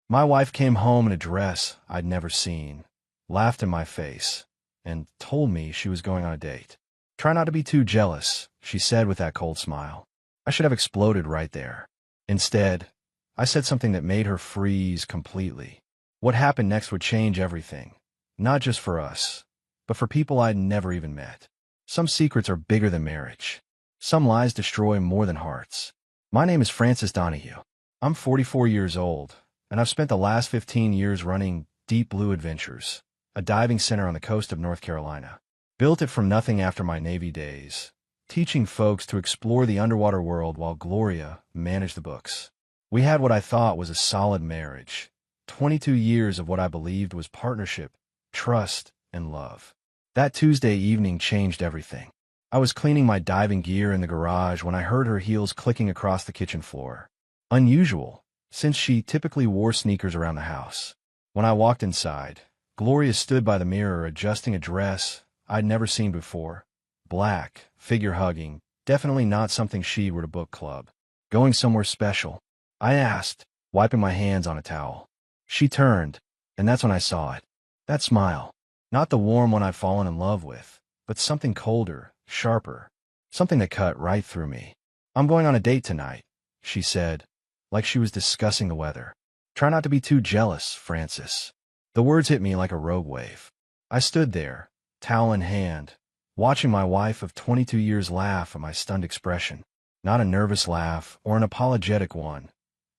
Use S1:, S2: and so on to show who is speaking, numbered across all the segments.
S1: My wife came home in a dress I'd never seen, laughed in my face, and told me she was going on a date. "Try not to be too jealous," she said with that cold smile. I should have exploded right there. Instead, I said something that made her freeze completely. What happened next would change everything, not just for us, but for people I'd never even met. Some secrets are bigger than marriage. Some lies destroy more than hearts. My name is Francis Donahue. I'm 44 years old, and I've spent the last 15 years running Deep Blue Adventures, a diving center on the coast of North Carolina. Built it from nothing after my Navy days, teaching folks to explore the underwater world while Gloria managed the books. We had what I thought was a solid marriage, 22 years of what I believed was partnership, trust, and love. That Tuesday evening changed everything. I was cleaning my diving gear in the garage when I heard her heels clicking across the kitchen floor. Unusual, since she typically wore sneakers around the house. When I walked inside, Gloria stood by the mirror adjusting a dress I'd never seen before. Black, figure-hugging, definitely not something she would a book club. "Going somewhere special?" I asked, wiping my hands on a towel. She turned, and that's when I saw it. That smile. Not the warm one I'd fallen in love with, but something colder, sharper. Something that cut right through me. "I'm going on a date tonight," she said, like she was discussing the weather. "Try not to be too jealous, Francis." The words hit me like a rogue wave. I stood there, towel in hand, watching my wife of 22 years laugh at my stunned expression. Not a nervous laugh or an apologetic one.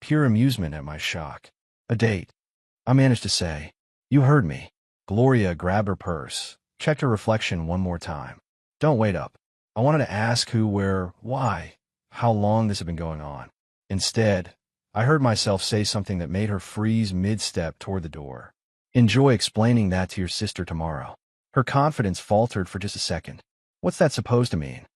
S1: Pure amusement at my shock. "A date," I managed to say. "You heard me." Gloria grabbed her purse, checked her reflection one more time. "Don't wait up." I wanted to ask who, where, why, how long this had been going on. Instead, I heard myself say something that made her freeze mid-step toward the door. "Enjoy explaining that to your sister tomorrow." Her confidence faltered for just a second. "What's that supposed to mean?"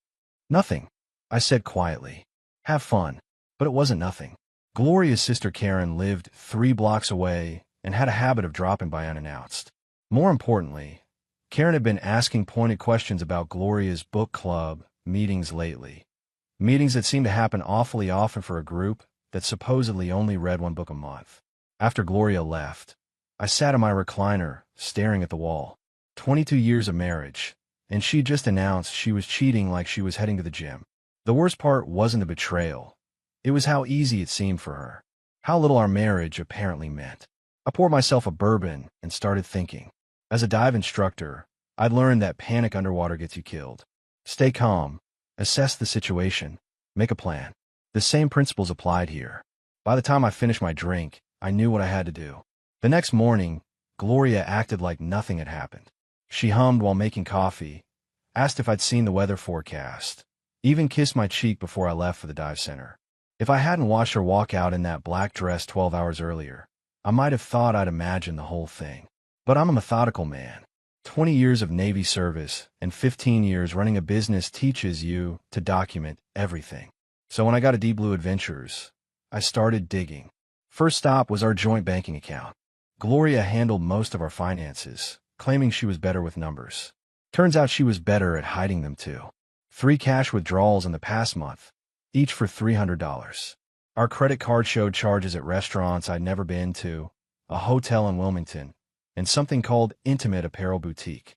S1: "Nothing," I said quietly. "Have fun." But it wasn't nothing. Gloria's sister Karen lived 3 blocks away and had a habit of dropping by unannounced. More importantly, Karen had been asking pointed questions about Gloria's book club meetings lately. Meetings that seemed to happen awfully often for a group that supposedly only read 1 book a month. After Gloria left, I sat in my recliner, staring at the wall. 22 years of marriage, and she just announced she was cheating like she was heading to the gym. The worst part wasn't the betrayal. It was how easy it seemed for her. How little our marriage apparently meant. I poured myself a bourbon and started thinking. As a dive instructor, I'd learned that panic underwater gets you killed. Stay calm, assess the situation, make a plan. The same principles applied here. By the time I finished my drink, I knew what I had to do. The next morning, Gloria acted like nothing had happened. She hummed while making coffee, asked if I'd seen the weather forecast, even kissed my cheek before I left for the dive center. If I hadn't watched her walk out in that black dress 12 hours earlier, I might have thought I'd imagined the whole thing. But I'm a methodical man. 20 years of Navy service and 15 years running a business teaches you to document everything. So when I got to Deep Blue Adventures, I started digging. First stop was our joint banking account. Gloria handled most of our finances, claiming she was better with numbers. Turns out she was better at hiding them too. 3 cash withdrawals in the past month, each for $300. Our credit card showed charges at restaurants I'd never been to, a hotel in Wilmington, and something called Intimate Apparel Boutique.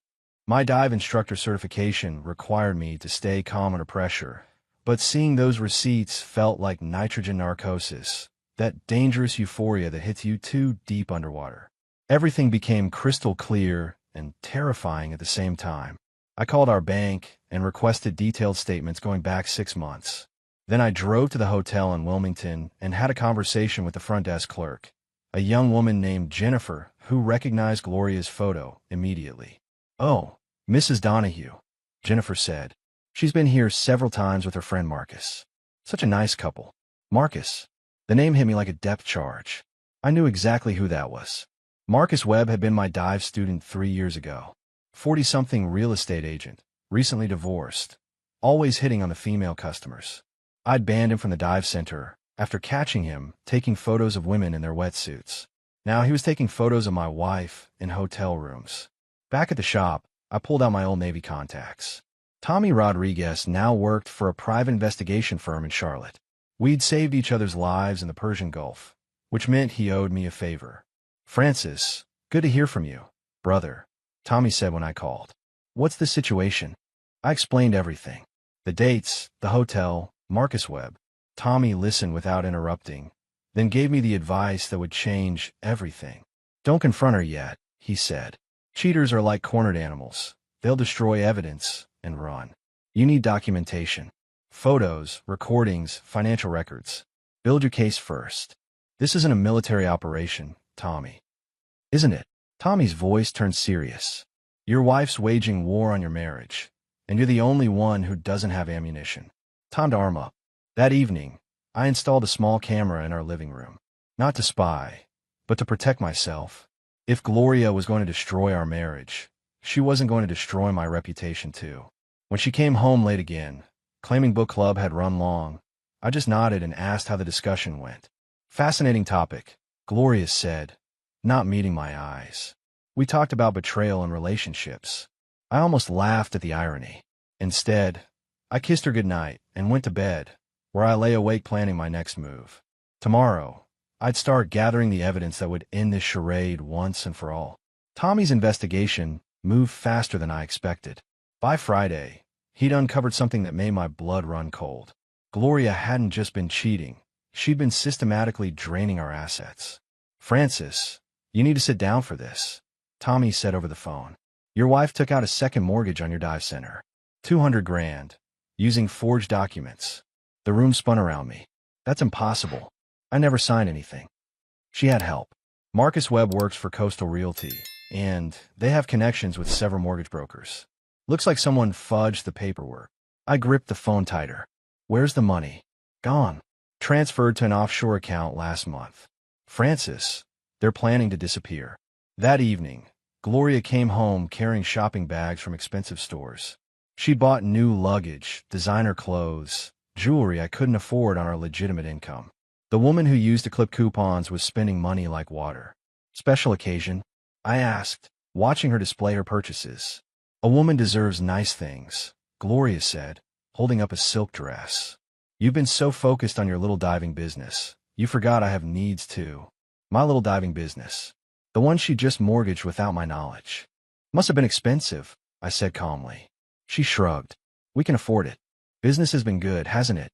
S1: My dive instructor certification required me to stay calm under pressure, but seeing those receipts felt like nitrogen narcosis, that dangerous euphoria that hits you too deep underwater. Everything became crystal clear and terrifying at the same time. I called our bank and requested detailed statements going back 6 months. Then I drove to the hotel in Wilmington and had a conversation with the front desk clerk, a young woman named Jennifer, who recognized Gloria's photo immediately. "Oh, Mrs. Donahue," Jennifer said. "She's been here several times with her friend Marcus. Such a nice couple." Marcus. The name hit me like a depth charge. I knew exactly who that was. Marcus Webb had been my dive student 3 years ago. 40-something real estate agent, recently divorced, always hitting on the female customers. I'd banned him from the dive center after catching him taking photos of women in their wetsuits. Now he was taking photos of my wife in hotel rooms. Back at the shop, I pulled out my old Navy contacts. Tommy Rodriguez now worked for a private investigation firm in Charlotte. We'd saved each other's lives in the Persian Gulf. which meant he owed me a favor. "Francis, good to hear from you, brother," Tommy said when I called. "What's the situation?" I explained everything. The dates, the hotel, Marcus Webb. Tommy listened without interrupting, then gave me the advice that would change everything. "Don't confront her yet," he said. "Cheaters are like cornered animals. They'll destroy evidence and run. You need documentation. Photos, recordings, financial records. Build your case first. This isn't a military operation, Tommy. Isn't it?" Tommy's voice turned serious. "Your wife's waging war on your marriage, and you're the only one who doesn't have ammunition. Time to arm up." That evening, I installed a small camera in our living room. Not to spy, but to protect myself. If Gloria was going to destroy our marriage, she wasn't going to destroy my reputation too. When she came home late again, claiming book club had run long, I just nodded and asked how the discussion went. "Fascinating topic," Gloria said, not meeting my eyes. "We talked about betrayal and relationships." I almost laughed at the irony. Instead, I kissed her goodnight and went to bed, where I lay awake planning my next move. Tomorrow, I'd start gathering the evidence that would end this charade once and for all. Tommy's investigation moved faster than I expected. By Friday, he'd uncovered something that made my blood run cold. Gloria hadn't just been cheating. She'd been systematically draining our assets. "Francis, you need to sit down for this," Tommy said over the phone. "Your wife took out a second mortgage on your dive center. 200 grand, using forged documents." The room spun around me. "That's impossible. I never signed anything." "She had help. Marcus Webb works for Coastal Realty, and they have connections with several mortgage brokers. Looks like someone fudged the paperwork." I gripped the phone tighter. "Where's the money?" "Gone. Transferred to an offshore account last month." "Francis, they're planning to disappear." That evening, Gloria came home carrying shopping bags from expensive stores. She bought new luggage, designer clothes, jewelry I couldn't afford on our legitimate income. The woman who used to clip coupons was spending money like water. "Special occasion?" I asked, watching her display her purchases. "A woman deserves nice things," Gloria said, holding up a silk dress. "You've been so focused on your little diving business, you forgot I have needs too." My little diving business. The one she just mortgaged without my knowledge. "Must have been expensive," I said calmly. She shrugged. "We can afford it. Business has been good, hasn't it?"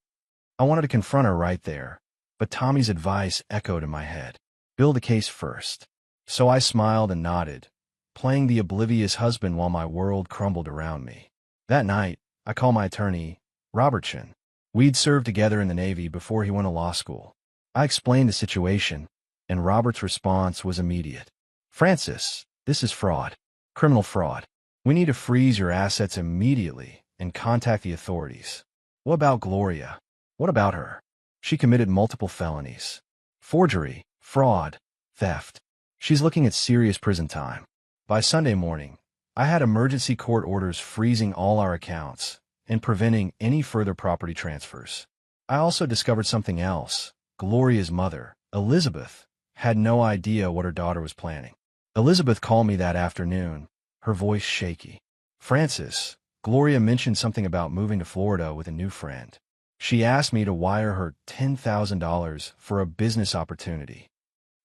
S1: I wanted to confront her right there, but Tommy's advice echoed in my head. "Build a case first." So I smiled and nodded, playing the oblivious husband while my world crumbled around me. That night, I called my attorney, Robertson. We'd served together in the Navy before he went to law school. I explained the situation, and Robert's response was immediate. "Francis, this is fraud. Criminal fraud. We need to freeze your assets immediately and contact the authorities." "What about Gloria? What about her?" "She committed multiple felonies. Forgery, fraud, theft. She's looking at serious prison time." By Sunday morning, I had emergency court orders freezing all our accounts and preventing any further property transfers. I also discovered something else. Gloria's mother, Elizabeth, had no idea what her daughter was planning. Elizabeth called me that afternoon, her voice shaky. "Francis, Gloria mentioned something about moving to Florida with a new friend. She asked me to wire her $10,000 for a business opportunity.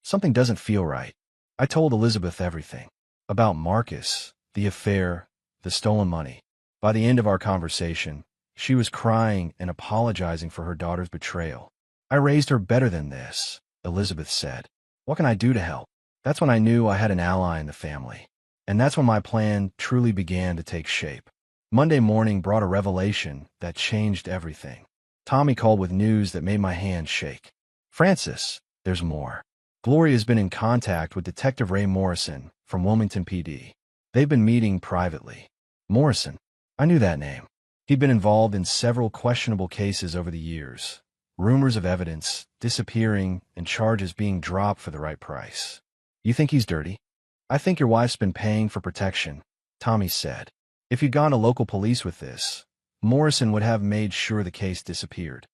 S1: Something doesn't feel right." I told Elizabeth everything. About Marcus, the affair, the stolen money. By the end of our conversation, she was crying and apologizing for her daughter's betrayal. "I raised her better than this," Elizabeth said. "What can I do to help?" That's when I knew I had an ally in the family. And that's when my plan truly began to take shape. Monday morning brought a revelation that changed everything. Tommy called with news that made my hands shake. "Francis, there's more. Gloria's been in contact with Detective Ray Morrison from Wilmington PD. They've been meeting privately." Morrison. I knew that name. He'd been involved in several questionable cases over the years. Rumors of evidence disappearing and charges being dropped for the right price. "You think he's dirty?" "I think your wife's been paying for protection," Tommy said. "If you'd gone to local police with this, Morrison would have made sure the case disappeared."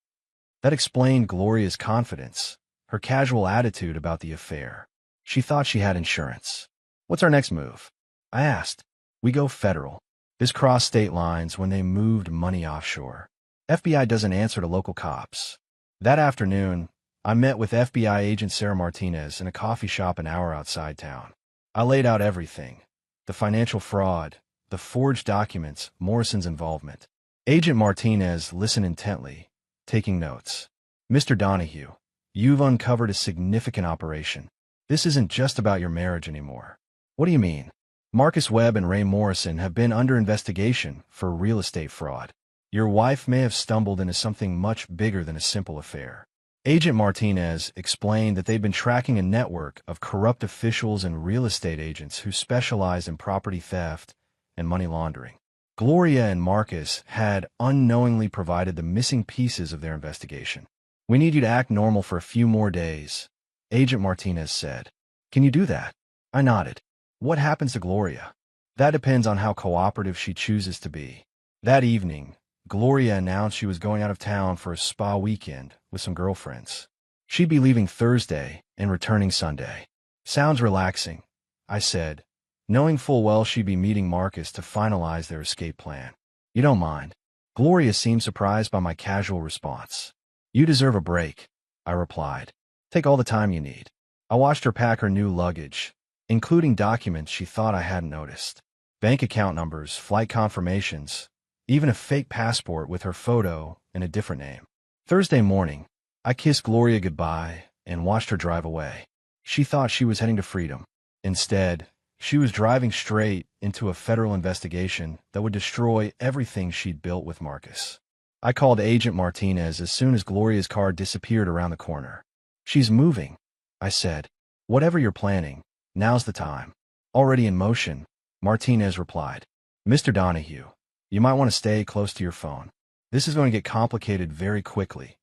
S1: That explained Gloria's confidence, her casual attitude about the affair. She thought she had insurance. "What's our next move?" I asked. "We go federal. This crossed state lines when they moved money offshore. FBI doesn't answer to local cops." That afternoon, I met with FBI agent Sarah Martinez in a coffee shop an hour outside town. I laid out everything: the financial fraud, the forged documents, Morrison's involvement. Agent Martinez listened intently, taking notes. Mr. Donahue, you've uncovered a significant operation. This isn't just about your marriage anymore. What do you mean? Marcus Webb and Ray Morrison have been under investigation for real estate fraud. Your wife may have stumbled into something much bigger than a simple affair. Agent Martinez explained that they'd been tracking a network of corrupt officials and real estate agents who specialized in property theft and money laundering. Gloria and Marcus had unknowingly provided the missing pieces of their investigation. We need you to act normal for a few more days, Agent Martinez said. Can you do that? I nodded. What happens to Gloria? That depends on how cooperative she chooses to be. That evening, Gloria announced she was going out of town for a spa weekend with some girlfriends. She'd be leaving Thursday and returning Sunday. Sounds relaxing, I said, knowing full well she'd be meeting Marcus to finalize their escape plan. You don't mind? Gloria seemed surprised by my casual response. You deserve a break, I replied. Take all the time you need. I watched her pack her new luggage, including documents she thought I hadn't noticed. Bank account numbers, flight confirmations, even a fake passport with her photo and a different name. Thursday morning, I kissed Gloria goodbye and watched her drive away. She thought she was heading to freedom. Instead, she was driving straight into a federal investigation that would destroy everything she'd built with Marcus. I called Agent Martinez as soon as Gloria's car disappeared around the corner. She's moving, I said. Whatever you're planning, now's the time. Already in motion, Martinez replied. Mr. Donahue, you might want to stay close to your phone. This is going to get complicated very quickly.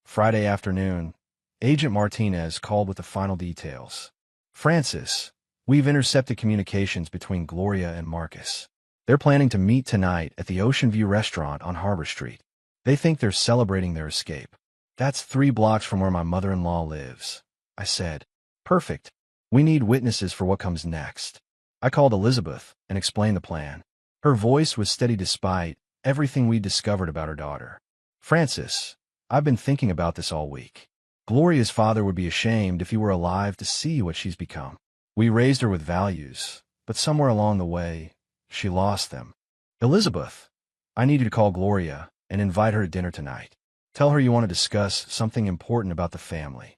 S1: Friday afternoon, Agent Martinez called with the final details. Francis, we've intercepted communications between Gloria and Marcus. They're planning to meet tonight at the Ocean View restaurant on Harbor Street. They think they're celebrating their escape. That's 3 blocks from where my mother-in-law lives, I said. Perfect. We need witnesses for what comes next. I called Elizabeth and explained the plan. Her voice was steady despite everything we'd discovered about her daughter. Francis, I've been thinking about this all week. Gloria's father would be ashamed if he were alive to see what she's become. We raised her with values, but somewhere along the way, she lost them. Elizabeth, I need you to call Gloria and invite her to dinner tonight. Tell her you want to discuss something important about the family.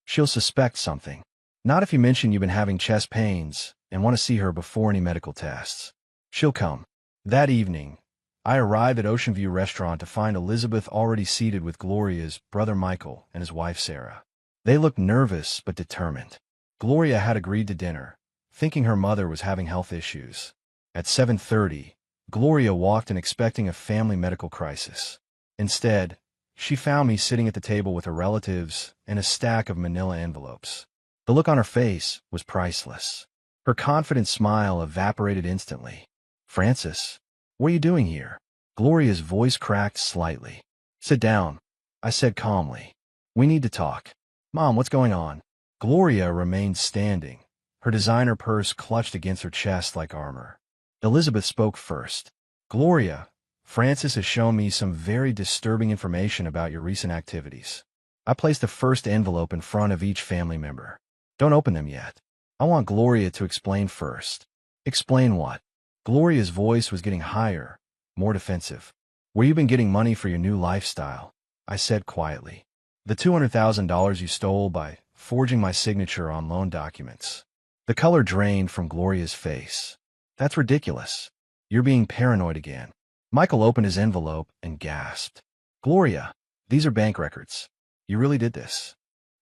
S1: She'll suspect something. Not if you mention you've been having chest pains and want to see her before any medical tests. She'll come. That evening, I arrived at Ocean View Restaurant to find Elizabeth already seated with Gloria's brother Michael and his wife Sarah. They looked nervous but determined. Gloria had agreed to dinner, thinking her mother was having health issues. At 7:30, Gloria walked in expecting a family medical crisis. Instead, she found me sitting at the table with her relatives and a stack of manila envelopes. The look on her face was priceless. Her confident smile evaporated instantly. Francis, what are you doing here? Gloria's voice cracked slightly. Sit down, I said calmly. We need to talk. Mom, what's going on? Gloria remained standing, her designer purse clutched against her chest like armor. Elizabeth spoke first. Gloria, Francis has shown me some very disturbing information about your recent activities. I placed the first envelope in front of each family member. Don't open them yet. I want Gloria to explain first. Explain what? Gloria's voice was getting higher, more defensive. Where you been getting money for your new lifestyle? I said quietly. The $200,000 you stole by forging my signature on loan documents. The color drained from Gloria's face. That's ridiculous. You're being paranoid again. Michael opened his envelope and gasped. Gloria, these are bank records. You really did this.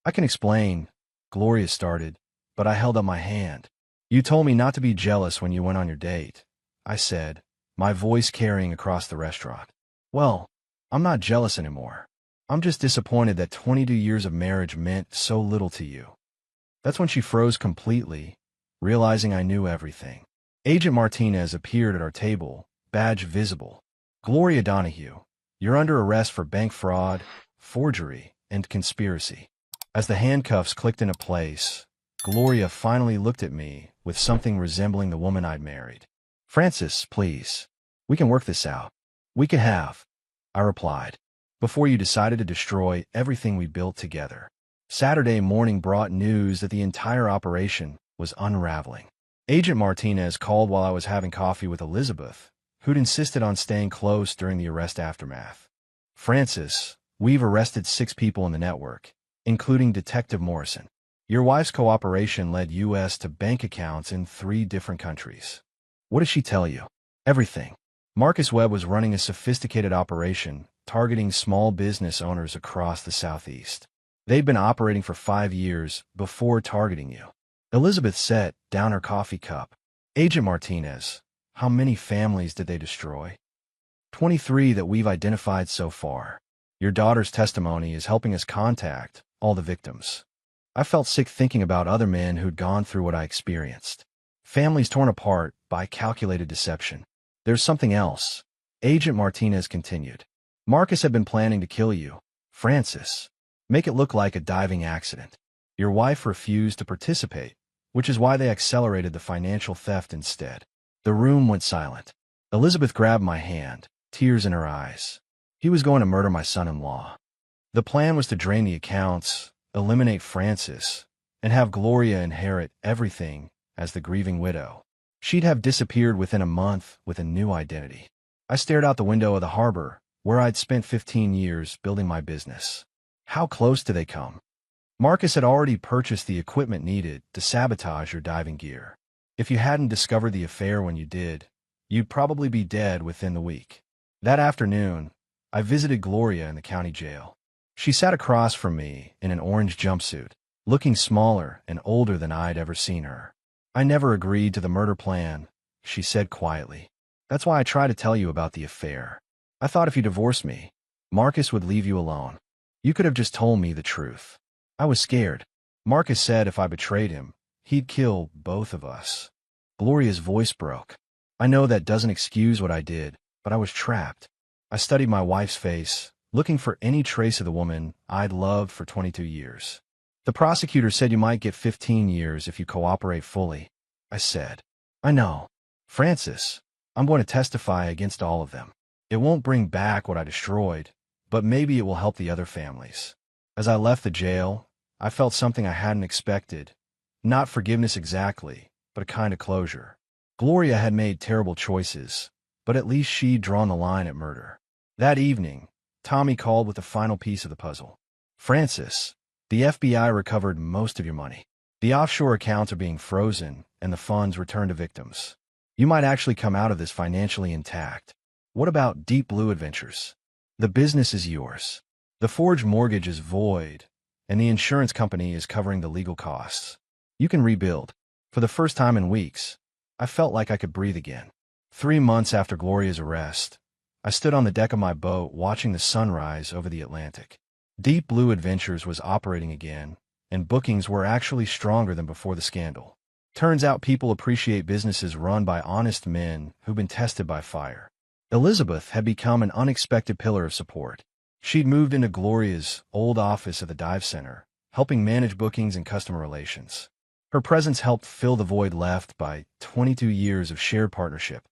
S1: I can explain, Gloria started, but I held up my hand. You told me not to be jealous when you went on your date, I said, my voice carrying across the restaurant. Well, I'm not jealous anymore. I'm just disappointed that 22 years of marriage meant so little to you. That's when she froze completely, realizing I knew everything. Agent Martinez appeared at our table, badge visible. Gloria Donahue, you're under arrest for bank fraud, forgery, and conspiracy. As the handcuffs clicked into place, Gloria finally looked at me with something resembling the woman I'd married. Francis, please. We can work this out. We could have, I replied, before you decided to destroy everything we built together. Saturday morning brought news that the entire operation was unraveling. Agent Martinez called while I was having coffee with Elizabeth, who'd insisted on staying close during the arrest aftermath. "Francis, we've arrested 6 people in the network, including Detective Morrison. Your wife's cooperation led U.S. to bank accounts in 3 different countries." "What did she tell you?" "Everything. Marcus Webb was running a sophisticated operation targeting small business owners across the Southeast. They'd been operating for 5 years before targeting you." Elizabeth set down her coffee cup. "Agent Martinez, how many families did they destroy?" 23 that we've identified so far. Your daughter's testimony is helping us contact all the victims." I felt sick thinking about other men who'd gone through what I experienced. Families torn apart by calculated deception. "There's something else," Agent Martinez continued. "Marcus had been planning to kill you, Francis. Make it look like a diving accident. Your wife refused to participate, which is why they accelerated the financial theft instead." The room went silent. Elizabeth grabbed my hand, tears in her eyes. "He was going to murder my son-in-law. The plan was to drain the accounts, eliminate Francis, and have Gloria inherit everything as the grieving widow. She'd have disappeared within a month with a new identity." I stared out the window of the harbor, where I'd spent 15 years building my business. "How close do they come?" "Marcus had already purchased the equipment needed to sabotage your diving gear. If you hadn't discovered the affair when you did, you'd probably be dead within the week." That afternoon, I visited Gloria in the county jail. She sat across from me in an orange jumpsuit, looking smaller and older than I'd ever seen her. "I never agreed to the murder plan," she said quietly. "That's why I tried to tell you about the affair. I thought if you divorced me, Marcus would leave you alone. You could have just told me the truth." I was scared. "Marcus said if I betrayed him, he'd kill both of us." Gloria's voice broke. "I know that doesn't excuse what I did, but I was trapped." I studied my wife's face, looking for any trace of the woman I'd loved for 22 years. "The prosecutor said you might get 15 years if you cooperate fully," I said. "I know. Francis, I'm going to testify against all of them. It won't bring back what I destroyed, but maybe it will help the other families." As I left the jail, I felt something I hadn't expected. Not forgiveness exactly, but a kind of closure. Gloria had made terrible choices, but at least she'd drawn the line at murder. That evening, Tommy called with the final piece of the puzzle. "Francis, the FBI recovered most of your money. The offshore accounts are being frozen and the funds returned to victims. You might actually come out of this financially intact. What about Deep Blue Adventures? The business is yours. The forged mortgage is void, and the insurance company is covering the legal costs. You can rebuild." For the first time in weeks, I felt like I could breathe again. 3 months after Gloria's arrest, I stood on the deck of my boat watching the sunrise over the Atlantic. Deep Blue Adventures was operating again, and bookings were actually stronger than before the scandal. Turns out people appreciate businesses run by honest men who've been tested by fire. Elizabeth had become an unexpected pillar of support. She'd moved into Gloria's old office at the dive center, helping manage bookings and customer relations. Her presence helped fill the void left by 22 years of shared partnership,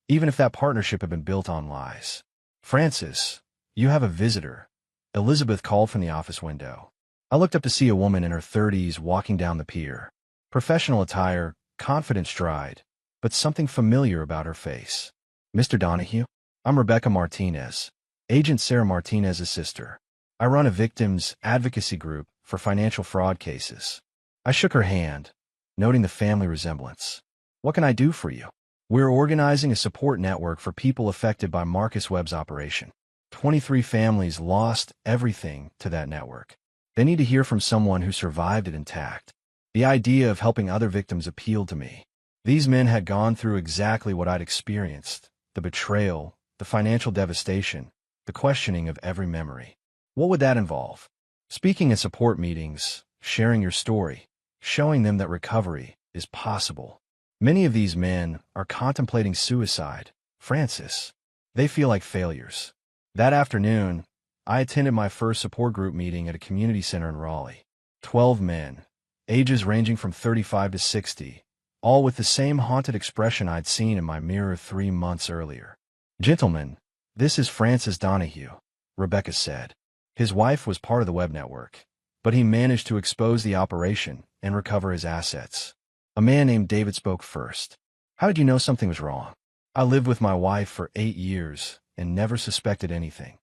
S1: even if that partnership had been built on lies. "Francis, you have a visitor," Elizabeth called from the office window. I looked up to see a woman in her 30s walking down the pier. Professional attire, confident stride, but something familiar about her face. "Mr. Donahue? I'm Rebecca Martinez, Agent Sarah Martinez's sister. I run a victims advocacy group for financial fraud cases." I shook her hand, noting the family resemblance. "What can I do for you?" "We're organizing a support network for people affected by Marcus Webb's operation. 23 families lost everything to that network. They need to hear from someone who survived it intact." The idea of helping other victims appealed to me. These men had gone through exactly what I'd experienced: the betrayal, the financial devastation, the questioning of every memory. What would that involve? Speaking at support meetings, sharing your story, showing them that recovery is possible. Many of these men are contemplating suicide, Francis. They feel like failures. That afternoon, I attended my first support group meeting at a community center in Raleigh. 12 men, ages ranging from 35 to 60, all with the same haunted expression I'd seen in my mirror 3 months earlier. "Gentlemen, this is Francis Donahue," Rebecca said. His wife was part of the web network. but he managed to expose the operation and recover his assets. A man named David spoke first. How did you know something was wrong? I lived with my wife for 8 years and never suspected anything.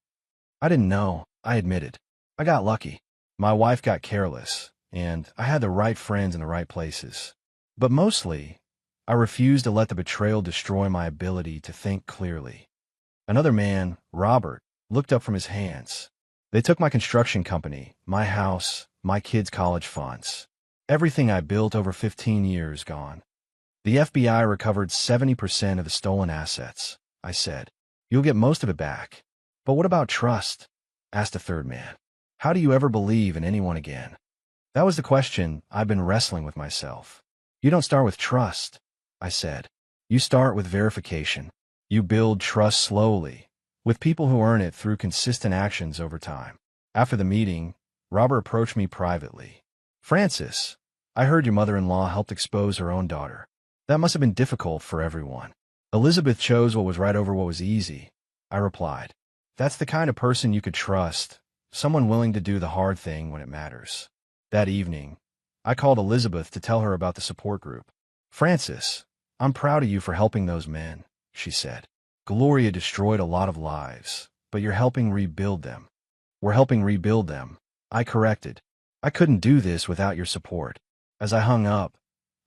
S1: I didn't know, I admitted. I got lucky. My wife got careless, and I had the right friends in the right places. But mostly, I refused to let the betrayal destroy my ability to think clearly. Another man, Robert, looked up from his hands. They took my construction company, my house, my kids' college funds. Everything I built over 15 years gone. The FBI recovered 70% of the stolen assets, I said. You'll get most of it back. But what about trust? Asked a third man. How do you ever believe in anyone again? That was the question I've been wrestling with myself. You don't start with trust, I said. You start with verification. You build trust slowly, with people who earn it through consistent actions over time. After the meeting, Robert approached me privately. Francis, I heard your mother-in-law helped expose her own daughter. That must have been difficult for everyone. Elizabeth chose what was right over what was easy, I replied. That's the kind of person you could trust, someone willing to do the hard thing when it matters. That evening, I called Elizabeth to tell her about the support group. Francis, I'm proud of you for helping those men, she said. Gloria destroyed a lot of lives, but you're helping rebuild them. We're helping rebuild them, I corrected. I couldn't do this without your support. As I hung up,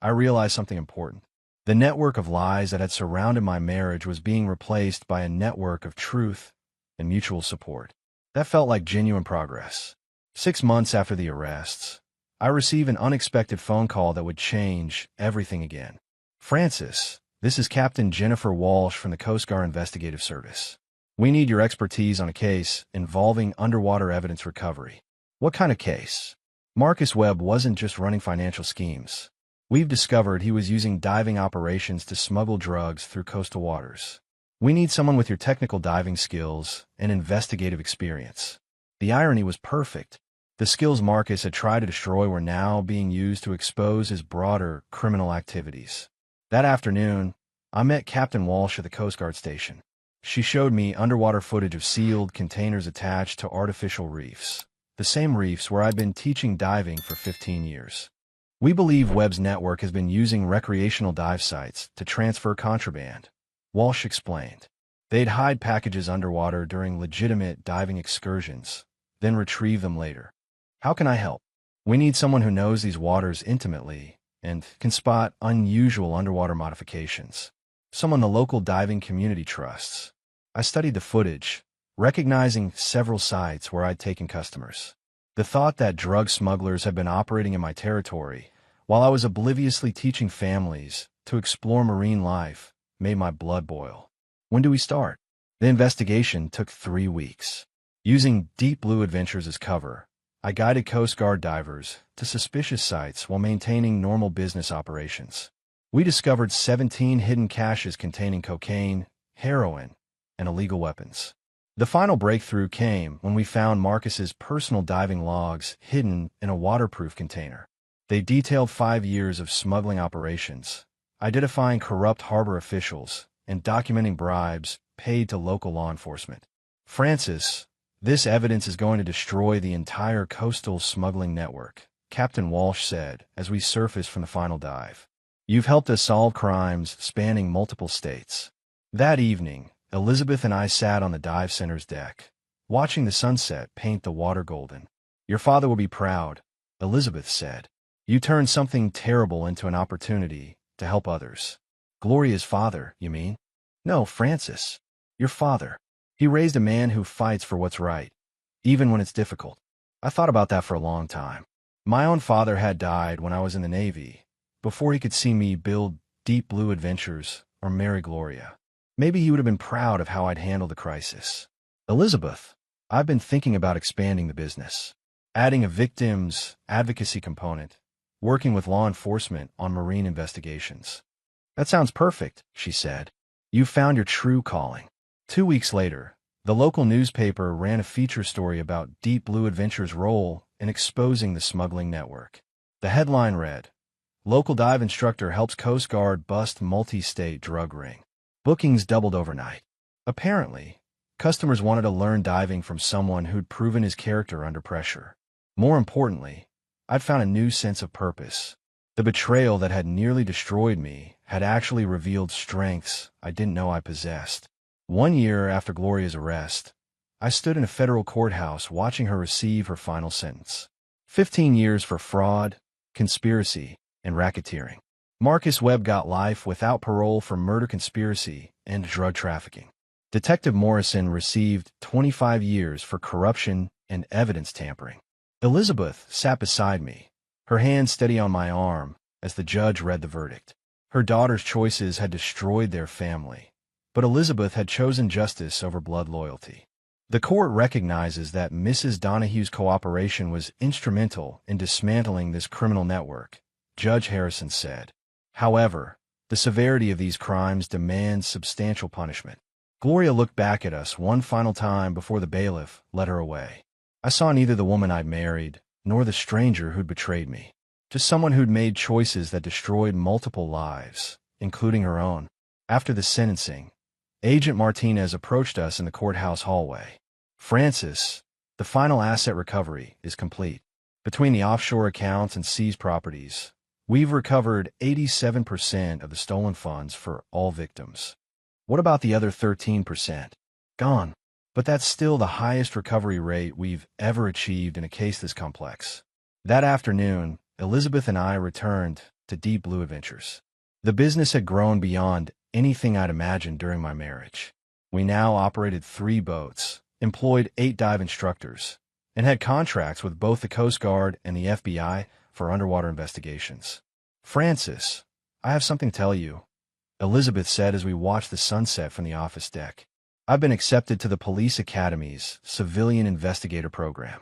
S1: I realized something important. The network of lies that had surrounded my marriage was being replaced by a network of truth and mutual support. That felt like genuine progress. 6 months after the arrests, I received an unexpected phone call that would change everything again. Francis, this is Captain Jennifer Walsh from the Coast Guard Investigative Service. We need your expertise on a case involving underwater evidence recovery. What kind of case? Marcus Webb wasn't just running financial schemes. We've discovered he was using diving operations to smuggle drugs through coastal waters. We need someone with your technical diving skills and investigative experience. The irony was perfect. The skills Marcus had tried to destroy were now being used to expose his broader criminal activities. That afternoon, I met Captain Walsh at the Coast Guard station. She showed me underwater footage of sealed containers attached to artificial reefs, the same reefs where I'd been teaching diving for 15 years. We believe Webb's network has been using recreational dive sites to transfer contraband, Walsh explained. They'd hide packages underwater during legitimate diving excursions, then retrieve them later. How can I help? We need someone who knows these waters intimately and can spot unusual underwater modifications. Someone the local diving community trusts. I studied the footage, recognizing several sites where I'd taken customers. The thought that drug smugglers had been operating in my territory while I was obliviously teaching families to explore marine life made my blood boil. When do we start? The investigation took 3 weeks. Using Deep Blue Adventures as cover, I guided Coast Guard divers to suspicious sites while maintaining normal business operations. We discovered 17 hidden caches containing cocaine, heroin, and illegal weapons. The final breakthrough came when we found Marcus's personal diving logs hidden in a waterproof container. They detailed 5 years of smuggling operations, identifying corrupt harbor officials, and documenting bribes paid to local law enforcement. Francis, this evidence is going to destroy the entire coastal smuggling network, Captain Walsh said as we surfaced from the final dive. You've helped us solve crimes spanning multiple states. That evening, Elizabeth and I sat on the dive center's deck, watching the sunset paint the water golden. Your father will be proud, Elizabeth said. You turned something terrible into an opportunity to help others. Gloria's father, you mean? No, Francis. Your father. He raised a man who fights for what's right, even when it's difficult. I thought about that for a long time. My own father had died when I was in the Navy, before he could see me build Deep Blue Adventures or marry Gloria. Maybe he would have been proud of how I'd handled the crisis. Elizabeth, I've been thinking about expanding the business, adding a victims advocacy component, working with law enforcement on marine investigations. That sounds perfect, she said. You found your true calling. 2 weeks later, the local newspaper ran a feature story about Deep Blue Adventures' role in exposing the smuggling network. The headline read, Local dive instructor helps Coast Guard bust multi-state drug ring. Bookings doubled overnight. Apparently, customers wanted to learn diving from someone who'd proven his character under pressure. More importantly, I'd found a new sense of purpose. The betrayal that had nearly destroyed me had actually revealed strengths I didn't know I possessed. 1 year after Gloria's arrest, I stood in a federal courthouse watching her receive her final sentence. 15 years for fraud, conspiracy, and racketeering. Marcus Webb got life without parole for murder conspiracy and drug trafficking. Detective Morrison received 25 years for corruption and evidence tampering. Elizabeth sat beside me, her hand steady on my arm as the judge read the verdict. Her daughter's choices had destroyed their family, but Elizabeth had chosen justice over blood loyalty. The court recognizes that Mrs. Donahue's cooperation was instrumental in dismantling this criminal network, Judge Harrison said. However, the severity of these crimes demands substantial punishment. Gloria looked back at us one final time before the bailiff led her away. I saw neither the woman I'd married nor the stranger who'd betrayed me, just someone who'd made choices that destroyed multiple lives, including her own. After the sentencing, Agent Martinez approached us in the courthouse hallway. "Francis, the final asset recovery is complete. Between the offshore accounts and seized properties, we've recovered 87% of the stolen funds for all victims. What about the other 13%? Gone. But that's still the highest recovery rate we've ever achieved in a case this complex." That afternoon, Elizabeth and I returned to Deep Blue Adventures. The business had grown beyond anything I'd imagined during my marriage. We now operated 3 boats, employed 8 dive instructors, and had contracts with both the Coast Guard and the FBI for underwater investigations. "Francis, I have something to tell you," Elizabeth said as we watched the sunset from the office deck. "I've been accepted to the Police Academy's Civilian Investigator Program."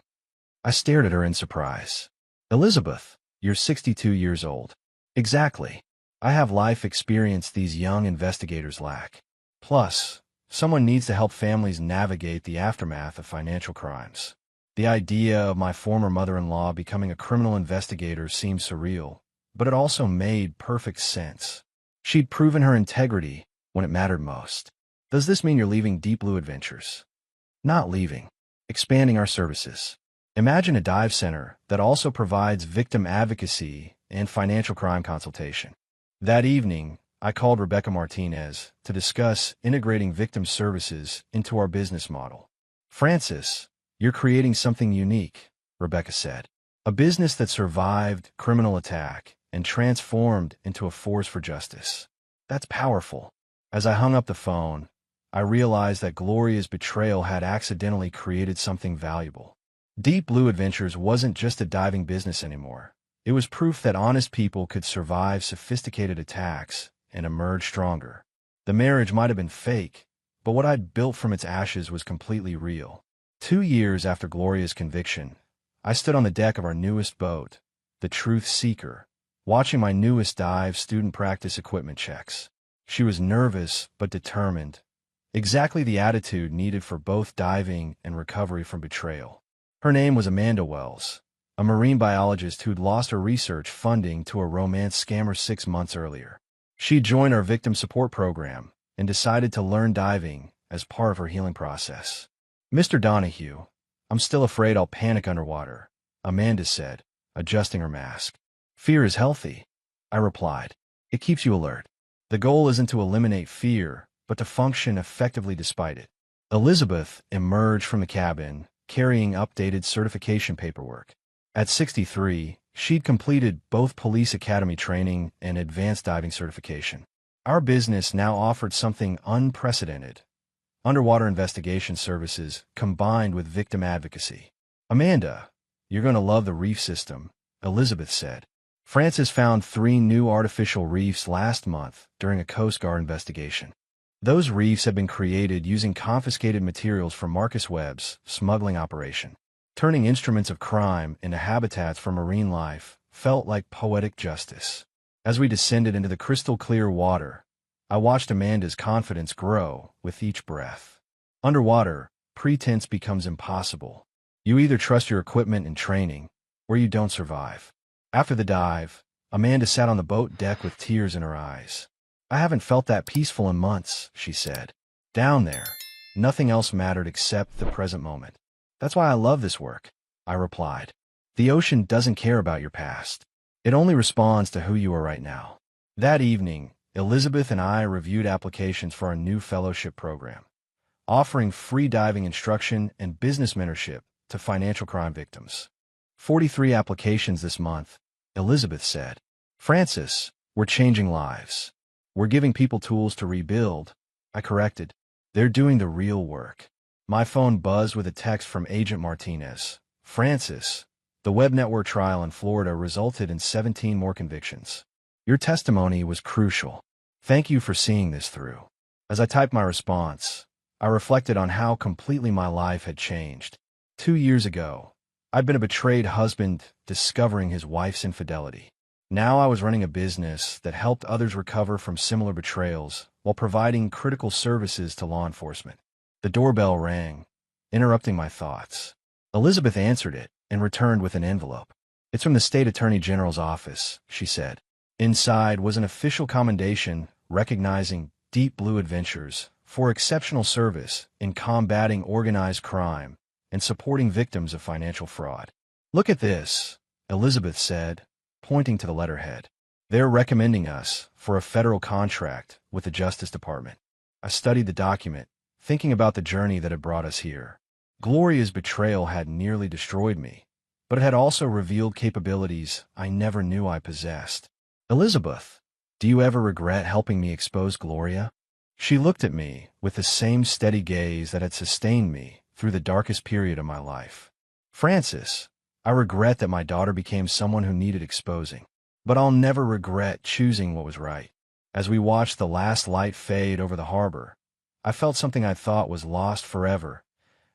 S1: I stared at her in surprise. "Elizabeth, you're 62 years old." "Exactly. I have life experience these young investigators lack. Plus, someone needs to help families navigate the aftermath of financial crimes." The idea of my former mother-in-law becoming a criminal investigator seemed surreal, but it also made perfect sense. She'd proven her integrity when it mattered most. "Does this mean you're leaving Deep Blue Adventures?" "Not leaving. Expanding our services. Imagine a dive center that also provides victim advocacy and financial crime consultation." That evening, I called Rebecca Martinez to discuss integrating victim services into our business model. "Francis, you're creating something unique," Rebecca said. "A business that survived criminal attack and transformed into a force for justice. That's powerful." As I hung up the phone, I realized that Gloria's betrayal had accidentally created something valuable. Deep Blue Adventures wasn't just a diving business anymore. It was proof that honest people could survive sophisticated attacks and emerge stronger. The marriage might have been fake, but what I'd built from its ashes was completely real. 2 years after Gloria's conviction, I stood on the deck of our newest boat, the Truth Seeker, watching my newest dive student practice equipment checks. She was nervous but determined, exactly the attitude needed for both diving and recovery from betrayal. Her name was Amanda Wells, a marine biologist who'd lost her research funding to a romance scammer 6 months earlier. She joined our victim support program and decided to learn diving as part of her healing process. "Mr. Donahue, I'm still afraid I'll panic underwater," Amanda said, adjusting her mask. "Fear is healthy," I replied. "It keeps you alert. The goal isn't to eliminate fear, but to function effectively despite it." Elizabeth emerged from the cabin, carrying updated certification paperwork. At 63, she'd completed both Police Academy training and advanced diving certification. Our business now offered something unprecedented: underwater investigation services combined with victim advocacy. "Amanda, you're going to love the reef system," Elizabeth said. "Francis found 3 new artificial reefs last month during a Coast Guard investigation. Those reefs had been created using confiscated materials from Marcus Webb's smuggling operation. Turning instruments of crime into habitats for marine life felt like poetic justice." As we descended into the crystal-clear water, I watched Amanda's confidence grow with each breath. Underwater, pretense becomes impossible. You either trust your equipment and training, or you don't survive. After the dive, Amanda sat on the boat deck with tears in her eyes. "I haven't felt that peaceful in months," she said. "Down there, nothing else mattered except the present moment. That's why I love this work," I replied. The ocean doesn't care about your past. It only responds to who you are right now. That evening, Elizabeth and I reviewed applications for our new fellowship program, offering free diving instruction and business mentorship to financial crime victims. 43 applications this month, Elizabeth said. Francis, we're changing lives. We're giving people tools to rebuild. I corrected. They're doing the real work. My phone buzzed with a text from Agent Martinez. Francis, the web network trial in Florida resulted in 17 more convictions. Your testimony was crucial. Thank you for seeing this through. As I typed my response, I reflected on how completely my life had changed. 2 years ago, I'd been a betrayed husband discovering his wife's infidelity. Now I was running a business that helped others recover from similar betrayals while providing critical services to law enforcement. The doorbell rang, interrupting my thoughts. Elizabeth answered it and returned with an envelope. It's from the State Attorney General's office, she said. Inside was an official commendation recognizing Deep Blue Adventures for exceptional service in combating organized crime and supporting victims of financial fraud. Look at this, Elizabeth said, pointing to the letterhead. They're recommending us for a federal contract with the Justice Department. I studied the document, thinking about the journey that had brought us here. Gloria's betrayal had nearly destroyed me, but it had also revealed capabilities I never knew I possessed. Elizabeth, do you ever regret helping me expose Gloria? She looked at me with the same steady gaze that had sustained me through the darkest period of my life. Francis, I regret that my daughter became someone who needed exposing, but I'll never regret choosing what was right. As we watched the last light fade over the harbor, I felt something I thought was lost forever,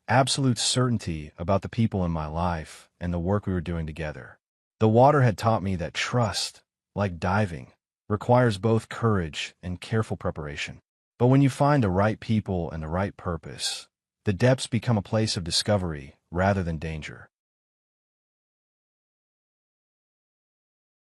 S1: absolute certainty about the people in my life and the work we were doing together. The water had taught me that trust, like diving, requires both courage and careful preparation. But when you find the right people and the right purpose, the depths become a place of discovery rather than danger.